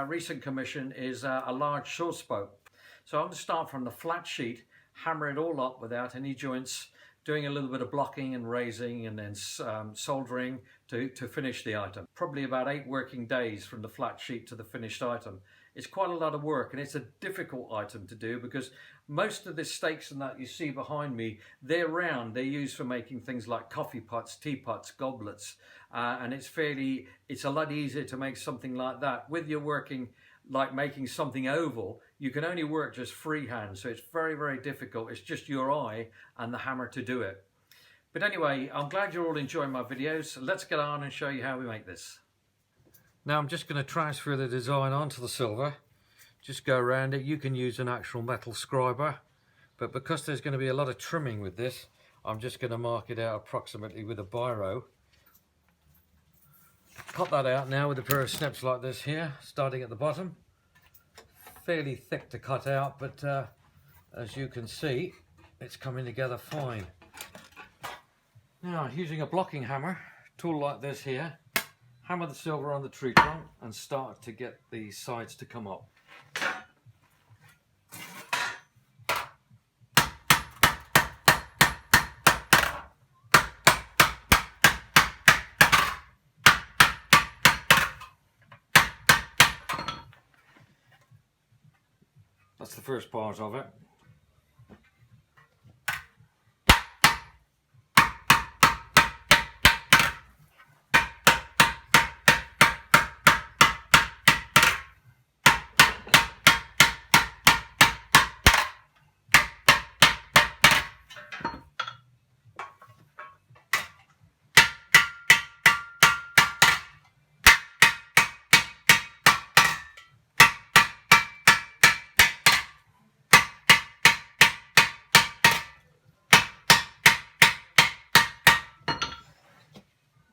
recent commission is a large saw spoke. So I'm going to start from the flat sheet, hammer it all up without any joints, doing a little bit of blocking and raising and then soldering to finish the item. Probably about 8 working days from the flat sheet to the finished item. It's quite a lot of work, and it's a difficult item to do because most of the stakes and that you see behind me, they're round. They're used for making things like coffee pots, teapots, goblets, and it's a lot easier to make something like that. With your working like making something oval, you can only work just freehand, so it's very, very difficult. It's just your eye and the hammer to do it. But anyway, I'm glad you're all enjoying my videos. Let's get on and show you how we make this. Now I'm just going to transfer the design onto the silver. Just go around it. You can use an actual metal scriber, but because there's going to be a lot of trimming with this, I'm just going to mark it out approximately with a biro. Cut that out now with a pair of snips like this here, starting at the bottom. Fairly thick to cut out, but as you can see, it's coming together fine. Now, using a blocking hammer, tool like this here, hammer the silver on the tree trunk and start to get the sides to come up. That's the first part of it.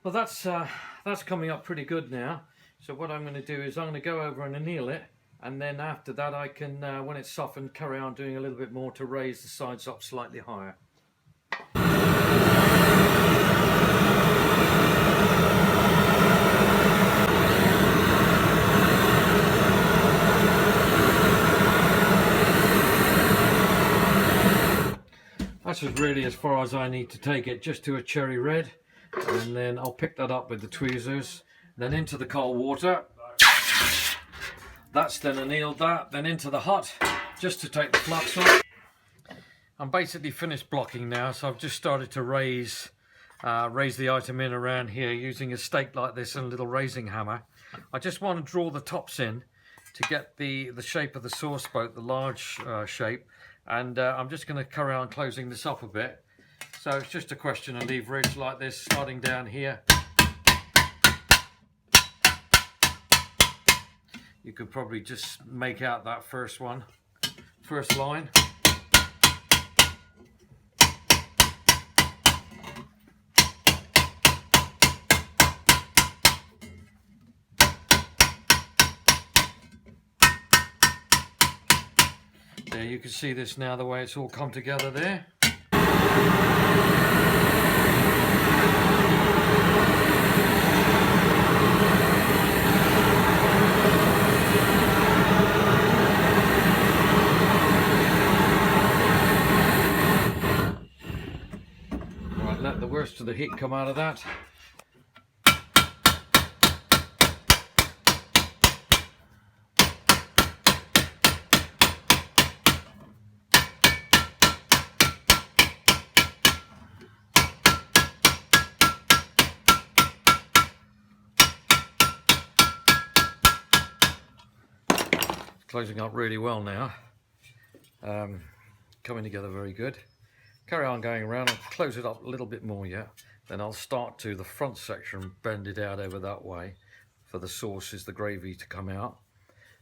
Well, that's coming up pretty good now. So what I'm going to do is I'm going to go over and anneal it, and then after that I can, when it's softened, carry on doing a little bit more to raise the sides up slightly higher. That's really as far as I need to take it, just to a cherry red. And then I'll pick that up with the tweezers, then into the cold water. That's then annealed that, then into the hot, just to take the flux off. I'm basically finished blocking now, so I've just started to raise the item in around here using a stake like this and a little raising hammer. I just want to draw the tops in to get the shape of the saw spoke, the large shape, and I'm just going to carry on closing this up a bit. So it's just a question of leverage like this, starting down here. You could probably just make out that first line. There, you can see this now, the way it's all come together there. Right, let the worst of the heat come out of that. Closing up really well now, coming together very good. Carry on going around, I'll close it up a little bit more yet, then I'll start to the front section, bend it out over that way for the sauces, the gravy to come out.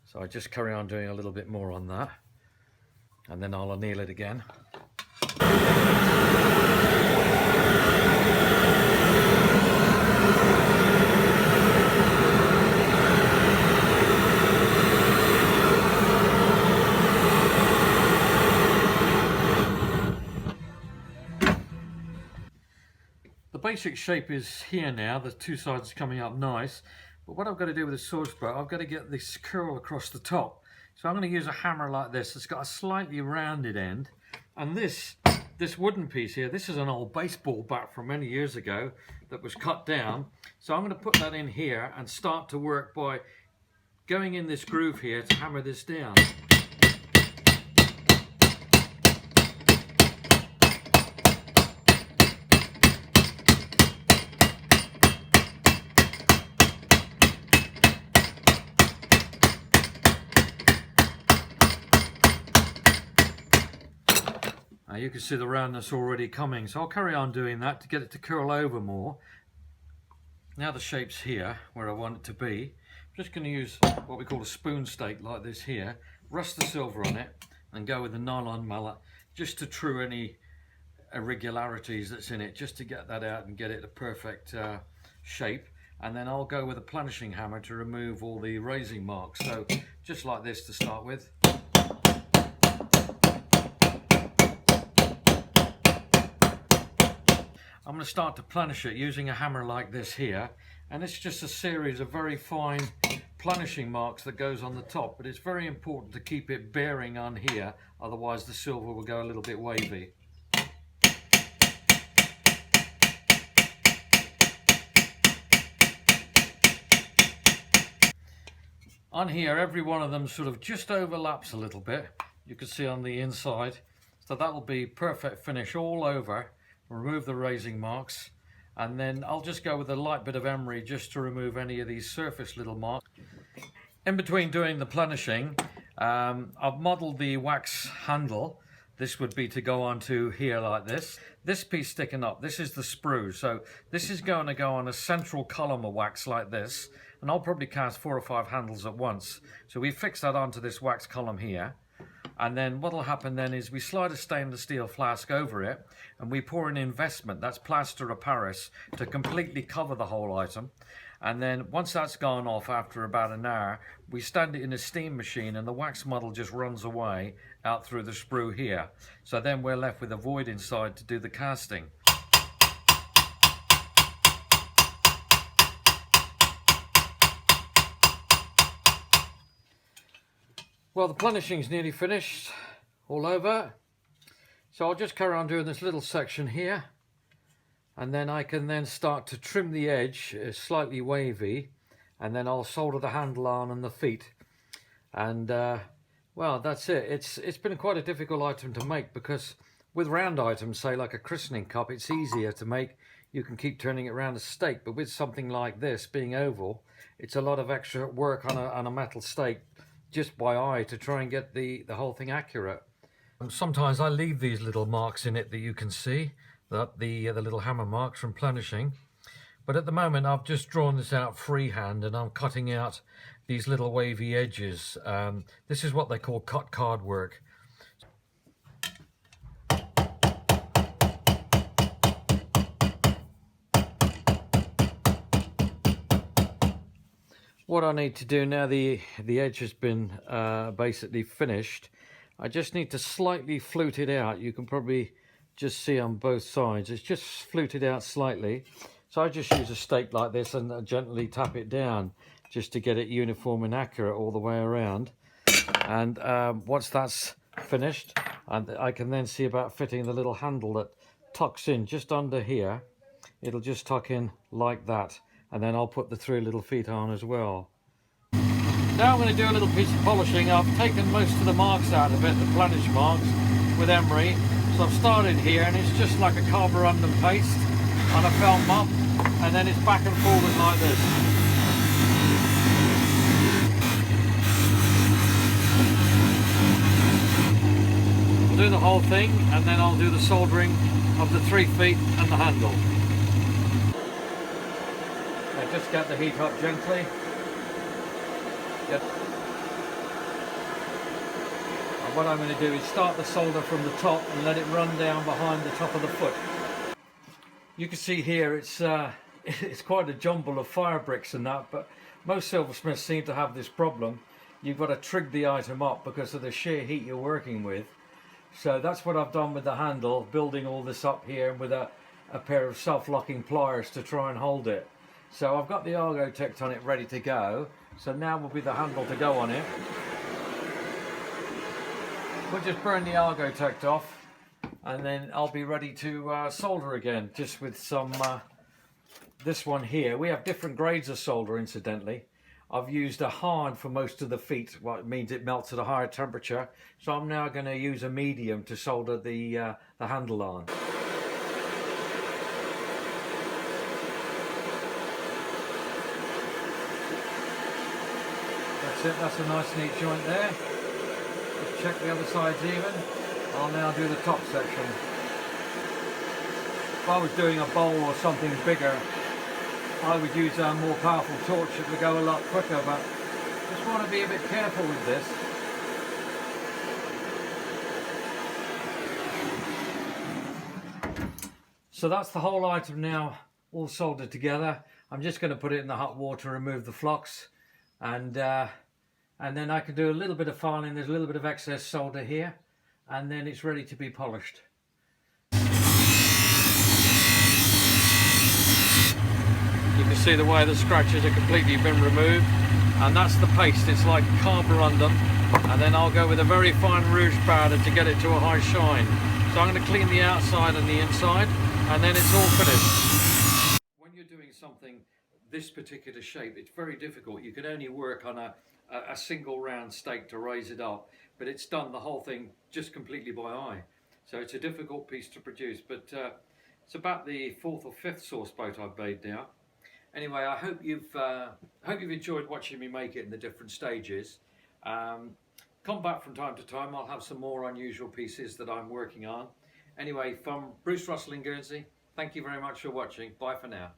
So I just carry on doing a little bit more on that, and then I'll anneal it again. The basic shape is here now, the two sides coming up nice, But what I've got to do with the sword spoke, I've got to get this curl across the top. So I'm going to use a hammer like this. It's got a slightly rounded end. And this wooden piece here, this is an old baseball bat from many years ago that was cut down. So I'm going to put that in here and start to work by going in this groove here to hammer this down. You can see the roundness already coming, so I'll carry on doing that to get it to curl over more. Now the shape's here where I want it to be. I'm just going to use what we call a spoon stake like this here, rust the silver on it and go with a nylon mallet just to true any irregularities that's in it, just to get that out and get it a perfect shape. And then I'll go with a planishing hammer to remove all the raising marks. So just like this to start with. I'm going to start to planish it using a hammer like this here, and it's just a series of very fine planishing marks that goes on the top, but it's very important to keep it bearing on here, otherwise the silver will go a little bit wavy. On here, every one of them sort of just overlaps a little bit, you can see on the inside, so that'll be perfect finish all over. Remove the raising marks, and then I'll just go with a light bit of emery just to remove any of these surface little marks. In between doing the planishing, I've modelled the wax handle. This would be to go onto here like this. This piece sticking up, this is the sprue, so this is going to go on a central column of wax like this, and I'll probably cast 4 or 5 handles at once. So we fix that onto this wax column here. And then what will happen then is we slide a stainless steel flask over it and we pour an investment, that's plaster of Paris, to completely cover the whole item. And then once that's gone off after about an hour, we stand it in a steam machine and the wax model just runs away out through the sprue here. So then we're left with a void inside to do the casting. Well, the planishing's nearly finished, all over. So I'll just carry on doing this little section here. And then I can then start to trim the edge, slightly wavy. And then I'll solder the handle on and the feet. And, well, that's it. It's been quite a difficult item to make because with round items, say like a christening cup, it's easier to make. You can keep turning it around a stake. But with something like this, being oval, it's a lot of extra work on a metal stake, just by eye, to try and get the whole thing accurate. Sometimes I leave these little marks in it that you can see, that the little hammer marks from planishing. But at the moment I've just drawn this out freehand and I'm cutting out these little wavy edges. This is what they call cut card work. What I need to do now the edge has been basically finished, I just need to slightly flute it out. You can probably just see on both sides, it's just fluted out slightly. So I just use a stake like this and gently tap it down just to get it uniform and accurate all the way around. And once that's finished, and I can then see about fitting the little handle that tucks in just under here. It'll just tuck in like that. And then I'll put the 3 little feet on as well. Now I'm going to do a little piece of polishing. I've taken most of the marks out of it, the planish marks, with emery. So I've started here and it's just like a carborundum paste on a felt mop, and then it's back and forward like this. I'll do the whole thing and then I'll do the soldering of the 3 feet and the handle. Just get the heat up gently. Yep. And what I'm going to do is start the solder from the top and let it run down behind the top of the foot. You can see here it's quite a jumble of fire bricks and that, but most silversmiths seem to have this problem. You've got to trig the item up because of the sheer heat you're working with. So that's what I've done with the handle, building all this up here with a pair of self-locking pliers to try and hold it. So I've got the Argotect on it ready to go. So now will be the handle to go on it. We'll just burn the Argotect off, and then I'll be ready to solder again, just with some, this one here. We have different grades of solder, incidentally. I've used a hard for most of the feet, what means it melts at a higher temperature. So I'm now going to use a medium to solder the handle on. That's it, that's a nice neat joint there. Just check the other side's even. I'll now do the top section. If I was doing a bowl or something bigger, I would use a more powerful torch. It would go a lot quicker, but just want to be a bit careful with this. So that's the whole item now all soldered together. I'm just going to put it in the hot water, remove the flux, and then I can do a little bit of filing. There's a little bit of excess solder here, and then it's ready to be polished. You can see the way the scratches are completely been removed, and that's the paste. It's like carborundum, and then I'll go with a very fine rouge powder to get it to a high shine. So I'm going to clean the outside and the inside, and then it's all finished. When you're doing something this particular shape, it's very difficult. You can only work on a single round stake to raise it up, but it's done the whole thing just completely by eye. So it's a difficult piece to produce, but it's about the 4th or 5th sauce boat I've made now. Anyway, I hope you've enjoyed watching me make it in the different stages. Come back from time to time. I'll have some more unusual pieces that I'm working on. Anyway, from Bruce Russell in Guernsey, thank you very much for watching. Bye for now.